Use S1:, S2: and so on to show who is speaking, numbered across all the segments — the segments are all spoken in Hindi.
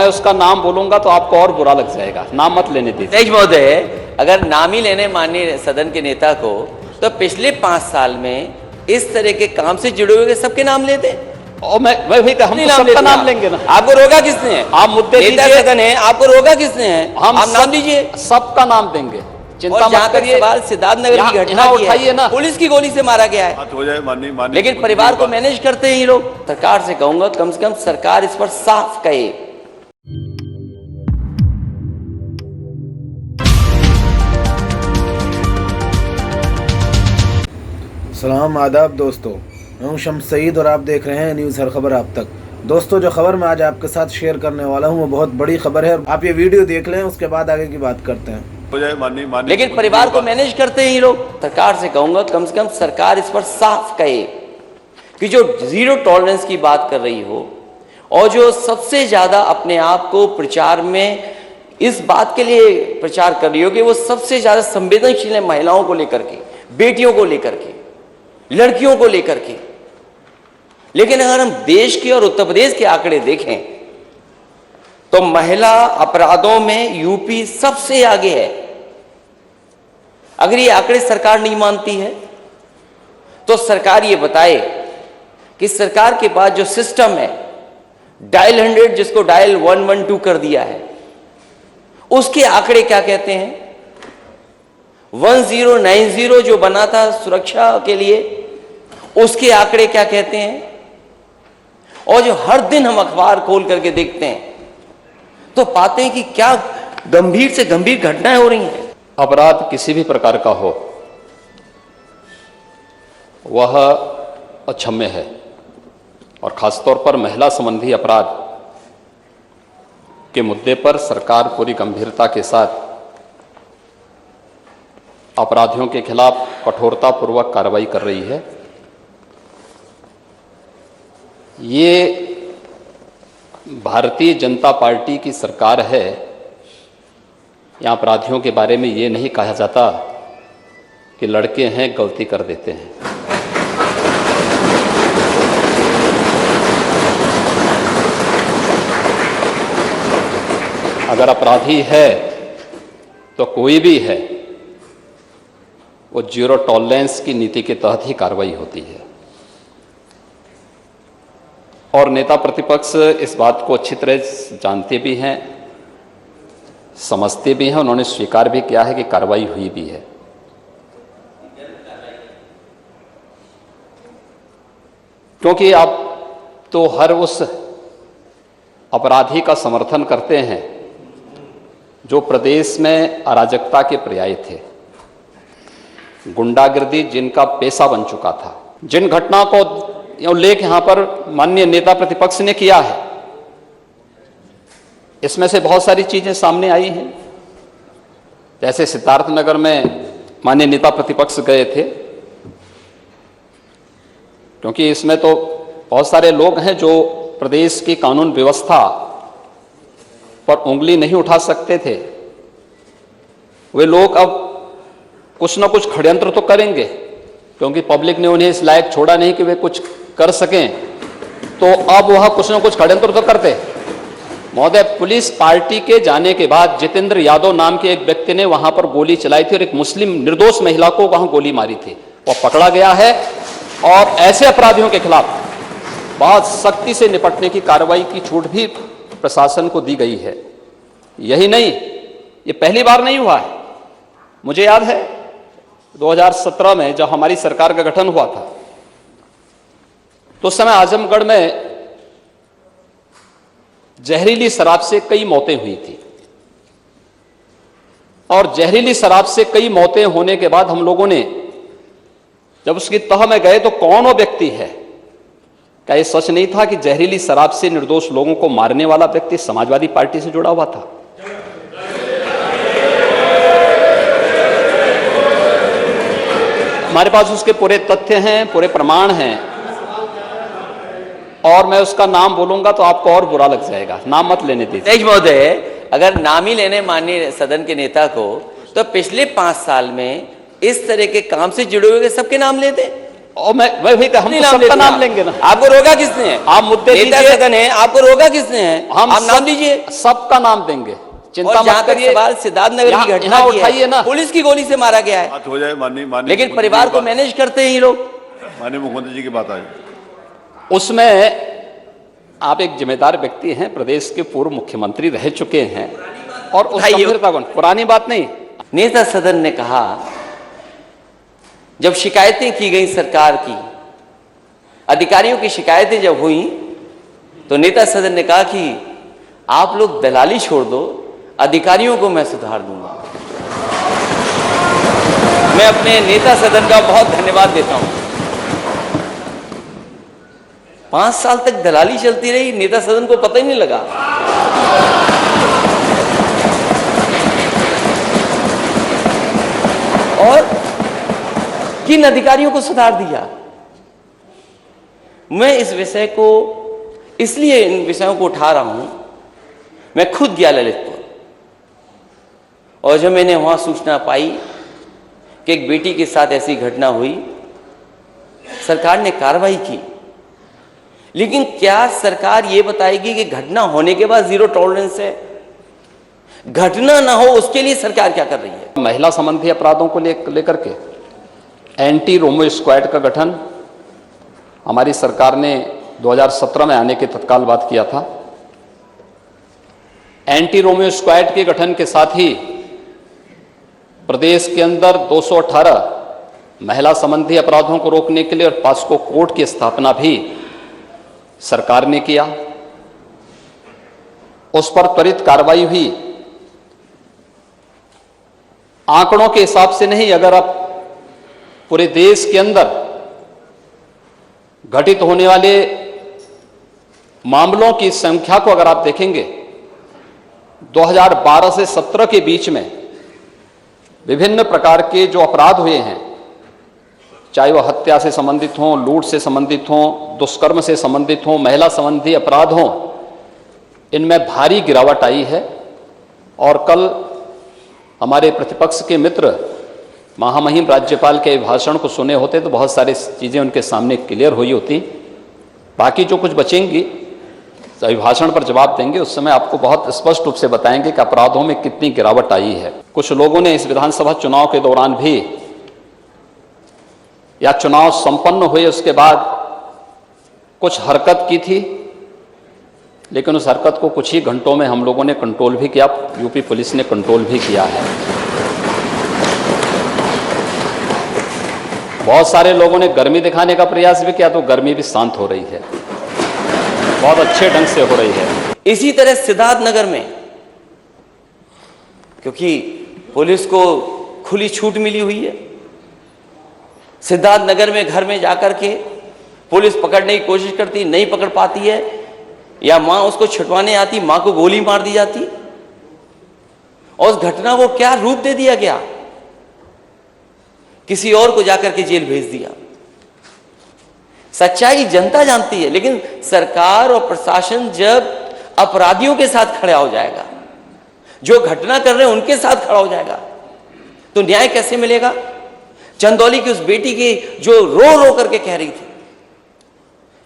S1: उसका नाम बोलूंगा तो आपको और बुरा लग जाएगा, नाम मत लेने दीजिए।
S2: तेज महोदय, अगर नाम ही लेने माननीय सदन के नेता को, तो पिछले 5 साल में इस तरह के काम से जुड़े हुए सबके नाम लेते।
S1: और मैं वही तो, हम तो सबका नाम लेंगे ना।
S2: आपको रोका किसने है?
S1: आप मुद्दे
S2: नेता
S1: दीजिए,
S2: सदन है, आपको रोका किसने है? आप नाम दीजिए,
S1: सबका नाम देंगे, चिंता मत करिए।
S2: सवाल सिद्धार्थनगर की घटना की
S1: उठाइए ना,
S2: पुलिस की गोली से मारा गया है,
S3: हो जाए माननीय
S2: लेकिन परिवार को मैनेज करते हैं ये लोग। सरकार से कहूंगा कम से कम सरकार इस पर साफ कहे।
S4: सलाम आदाब दोस्तों, मैं हूं शम्स सईद और आप देख रहे हैं न्यूज़ हर खबर आप तक। दोस्तों, जो खबर मैं आज आपके साथ शेयर करने वाला हूं वो बहुत बड़ी खबर है। आप ये वीडियो देख लें, उसके बाद आगे की बात करते हैं।
S3: हो जाए माननीय
S2: लेकिन परिवार को मैनेज करते हैं ये लोग। सरकार से कहूंगा कम से कम सरकार इस पर साफ कहे कि जो जीरो टॉलरेंस की बात कर रही हो और जो सबसे ज्यादा अपने आप को प्रचार में इस बात के लिए प्रचार कर रही हो कि वो सबसे ज्यादा संवेदनशील है महिलाओं को लेकर के, बेटियों को लेकर के, लड़कियों को लेकर के। लेकिन अगर हम देश के और उत्तर प्रदेश के आंकड़े देखें तो महिला अपराधों में यूपी सबसे आगे है। अगर ये आंकड़े सरकार नहीं मानती है तो सरकार ये बताए कि सरकार के पास जो सिस्टम है डायल 100 जिसको डायल 112 कर दिया है, उसके आंकड़े क्या कहते हैं। 1090 जो बना था सुरक्षा के लिए, उसके आंकड़े क्या कहते हैं। और जो हर दिन हम अखबार खोल करके देखते हैं तो पाते हैं कि क्या गंभीर से गंभीर घटनाएं हो रही हैं।
S1: अपराध किसी भी प्रकार का हो वह अक्षम्य है, और खासतौर पर महिला संबंधी अपराध के मुद्दे पर सरकार पूरी गंभीरता के साथ अपराधियों के खिलाफ कठोरतापूर्वक कार्रवाई कर रही है। ये भारतीय जनता पार्टी की सरकार है। यहाँ अपराधियों के बारे में ये नहीं कहा जाता कि लड़के हैं गलती कर देते हैं। अगर अपराधी है तो कोई भी है, वो जीरो टॉलरेंस की नीति के तहत ही कार्रवाई होती है। और नेता प्रतिपक्ष इस बात को अच्छी तरह जानते भी हैं, समझते भी हैं, उन्होंने स्वीकार भी किया है कि कार्रवाई हुई भी है। क्योंकि आप तो हर उस अपराधी का समर्थन करते हैं जो प्रदेश में अराजकता के पर्याय थे, गुंडागिर्दी जिनका पेशा बन चुका था। जिन घटना को उल्लेख यहां पर माननीय नेता प्रतिपक्ष ने किया है, इसमें से बहुत सारी चीजें सामने आई हैं। जैसे सिद्धार्थनगर में माननीय नेता प्रतिपक्ष गए थे, क्योंकि इसमें तो बहुत सारे लोग हैं जो प्रदेश की कानून व्यवस्था पर उंगली नहीं उठा सकते थे। वे लोग अब कुछ ना कुछ षड्यंत्र तो करेंगे, क्योंकि पब्लिक ने उन्हें इस लायक छोड़ा नहीं कि वे कुछ कर सकें, तो अब वह कुछ ना कुछ षड्यंत्र तो करते। महोदय, पुलिस पार्टी के जाने के बाद जितेंद्र यादव नाम के एक व्यक्ति ने वहां पर गोली चलाई थी और एक मुस्लिम निर्दोष महिला को वहां गोली मारी थी। वह पकड़ा गया है और ऐसे अपराधियों के खिलाफ बहुत सख्ती से निपटने की कार्रवाई की छूट भी प्रशासन को दी गई है। यही नहीं, ये पहली बार नहीं हुआ है। मुझे याद है 2017 में जब हमारी सरकार का गठन हुआ था, तो उस समय आजमगढ़ में जहरीली शराब से कई मौतें हुई थी। और जहरीली शराब से कई मौतें होने के बाद हम लोगों ने जब उसकी तह में गए तो कौन वो व्यक्ति है, क्या ये सच नहीं था कि जहरीली शराब से निर्दोष लोगों को मारने वाला व्यक्ति समाजवादी पार्टी से जुड़ा हुआ था? हमारे पास उसके पूरे तथ्य हैं, पूरे प्रमाण हैं, और मैं उसका नाम बोलूंगा तो आपको और बुरा लग जाएगा, नाम मत लेने दीजिए।
S2: तेज महोदय, अगर नाम ही लेने माननीय सदन के नेता को, तो पिछले 5 साल में इस तरह के काम से जुड़े हुए सबके नाम लेते।
S1: और मैं भी हम
S2: नहीं
S1: तो
S2: नाम
S1: सबका
S2: लेते
S1: नाम
S2: आप।
S1: लेंगे ना।
S2: आपको रोका किसने है?
S1: आप मुद्दे
S2: नेता
S1: दीजिए।
S2: सदन है, आपको रोका किसने है?
S1: हम
S2: आप नाम लीजिए।
S1: सबका नाम देंगे, चिंता
S2: और जहां
S1: मत
S2: तक
S1: करिए।
S2: सवाल सिद्धार्थनगर की
S1: यहाँ-
S2: घटना
S1: यहाँ
S2: की
S1: उठाइए
S2: है,
S1: ना।
S2: पुलिस की गोली से मारा गया है,
S3: बात हो जाए माननीय
S2: लेकिन परिवार को मैनेज करते हैं ये लोग।
S3: माननीय मुख्यमंत्री जी की बात आई।
S1: उसमें आप एक जिम्मेदार व्यक्ति हैं, प्रदेश के पूर्व मुख्यमंत्री रह चुके हैं, और उस
S2: उठाइए।
S1: गंभीरता को, पुरानी बात नहीं।
S2: नेता सदन ने कहा, जब शिकायतें की गई सरकार की, अधिकारियों की शिकायतें जब हुई, तो नेता सदन ने कहा कि आप लोग दलाली छोड़ दो, अधिकारियों को मैं सुधार दूंगा। मैं अपने नेता सदन का बहुत धन्यवाद देता हूं। 5 साल तक दलाली चलती रही, नेता सदन को पता ही नहीं लगा। और किन अधिकारियों को सुधार दिया? मैं इस विषय को इसलिए इन विषयों को उठा रहा हूं, मैं खुद गया ललितपुर, और जब मैंने वहां सूचना पाई कि एक बेटी के साथ ऐसी घटना हुई, सरकार ने कार्रवाई की, लेकिन क्या सरकार ये बताएगी कि घटना होने के बाद जीरो टॉलरेंस है? घटना ना हो उसके लिए सरकार क्या कर रही है?
S1: महिला संबंधी अपराधों को लेकर के एंटी रोमियो स्क्वाड का गठन हमारी सरकार ने 2017 में आने के तत्काल बाद किया था। एंटी रोमियो स्क्वाड के गठन के साथ ही प्रदेश के अंदर 218 महिला संबंधी अपराधों को रोकने के लिए और पॉस्को कोर्ट की स्थापना भी सरकार ने किया। उस पर त्वरित कार्रवाई हुई। आंकड़ों के हिसाब से नहीं, अगर आप पूरे देश के अंदर घटित होने वाले मामलों की संख्या को अगर आप देखेंगे, 2012 से 17 के बीच में विभिन्न प्रकार के जो अपराध हुए हैं, चाहे वह हत्या से संबंधित हों, लूट से संबंधित हों, दुष्कर्म से संबंधित हों, महिला संबंधी अपराध हों, इनमें भारी गिरावट आई है। और कल हमारे प्रतिपक्ष के मित्र महामहिम राज्यपाल के भाषण को सुने होते तो बहुत सारी चीज़ें उनके सामने क्लियर हुई होती। बाकी जो कुछ बचेंगी अभिभाषण पर जवाब देंगे, उस समय आपको बहुत स्पष्ट रूप से बताएंगे कि अपराधों में कितनी गिरावट आई है। कुछ लोगों ने इस विधानसभा चुनाव के दौरान भी, या चुनाव संपन्न हुए उसके बाद कुछ हरकत की थी, लेकिन उस हरकत को कुछ ही घंटों में हम लोगों ने कंट्रोल भी किया, यूपी पुलिस ने कंट्रोल भी किया है। बहुत सारे लोगों ने गर्मी दिखाने का प्रयास भी किया, तो गर्मी भी शांत हो रही है, बहुत अच्छे ढंग से हो रही है।
S2: इसी तरह सिद्धार्थनगर में, क्योंकि पुलिस को खुली छूट मिली हुई है, सिद्धार्थनगर में घर में जाकर के पुलिस पकड़ने की कोशिश करती, नहीं पकड़ पाती है, या मां उसको छुटवाने आती, मां को गोली मार दी जाती, और उस घटना को क्या रूप दे दिया गया, किसी और को जाकर के जेल भेज दिया। सच्चाई जनता जानती है, लेकिन सरकार और प्रशासन जब अपराधियों के साथ खड़ा हो जाएगा, जो घटना कर रहे हैं उनके साथ खड़ा हो जाएगा, तो न्याय कैसे मिलेगा? चंदौली की उस बेटी की जो रो रो करके कह रही थी,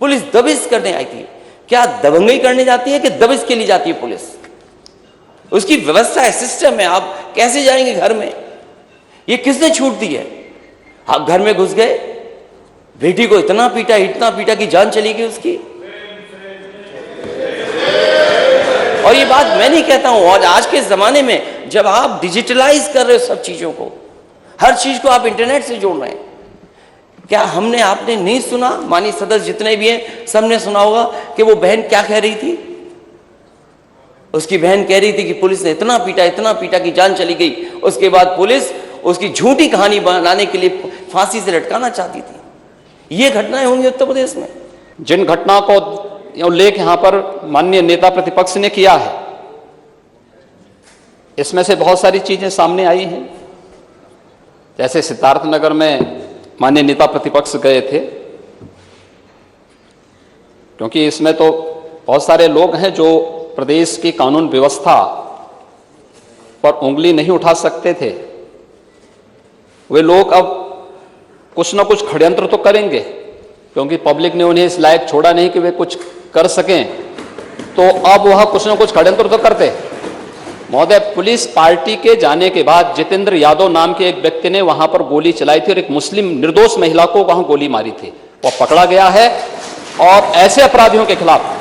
S2: पुलिस दबिश करने आई थी, क्या दबंगई करने जाती है कि दबिश के लिए जाती है पुलिस? उसकी व्यवस्था है, सिस्टम है, आप कैसे जाएंगे घर में? ये किसने छूट दी है? आप घर में घुस गए, बेटी को इतना पीटा कि जान चली गई उसकी। और ये बात मैं नहीं कहता हूं, और आज के जमाने में जब आप डिजिटलाइज कर रहे हो सब चीजों को, हर चीज को आप इंटरनेट से जोड़ रहे हैं, क्या आपने नहीं सुना? माननीय सदस्य जितने भी हैं सबने सुना होगा कि वो बहन क्या कह रही थी। उसकी बहन कह रही थी कि पुलिस ने इतना पीटा कि जान चली गई। उसके बाद पुलिस उसकी झूठी कहानी बनाने के लिए फांसी से लटकाना चाहती थी। ये घटनाएं होंगी उत्तर प्रदेश में।
S1: जिन घटना को उल्लेख यहां पर माननीय नेता प्रतिपक्ष ने किया है, इसमें से बहुत सारी चीजें सामने आई हैं। जैसे सिद्धार्थनगर में माननीय नेता प्रतिपक्ष गए थे, क्योंकि इसमें तो बहुत सारे लोग हैं जो प्रदेश की कानून व्यवस्था पर उंगली नहीं उठा सकते थे। वे लोग अब कुछ ना कुछ षड्यंत्र तो करेंगे, क्योंकि पब्लिक ने उन्हें इस लायक छोड़ा नहीं कि वे कुछ कर सकें, तो अब वह कुछ ना कुछ षड्यंत्र तो करते। महोदय, पुलिस पार्टी के जाने के बाद जितेंद्र यादव नाम के एक व्यक्ति ने वहां पर गोली चलाई थी और एक मुस्लिम निर्दोष महिला को वहां गोली मारी थी। वह पकड़ा गया है और ऐसे अपराधियों के खिलाफ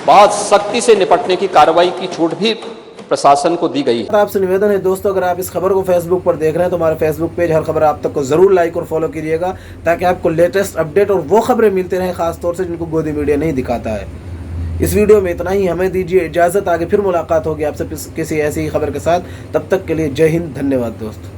S1: बहुत सख्ती से निपटने की कार्रवाई की छूट भी प्रशासन को दी गई है।
S4: आपसे निवेदन है दोस्तों, अगर आप इस खबर को फेसबुक पर देख रहे हैं तो हमारे फेसबुक पेज हर खबर आप तक को जरूर लाइक और फॉलो कीजिएगा, ताकि आपको लेटेस्ट अपडेट और वो खबरें मिलती रहें, खासतौर से जिनको गोदी मीडिया नहीं दिखाता है। इस वीडियो में इतना ही, हमें दीजिए इजाजत, आगे फिर मुलाकात होगी आपसे किसी ऐसी ही खबर के साथ। तब तक के लिए जय हिंद, धन्यवाद दोस्तों।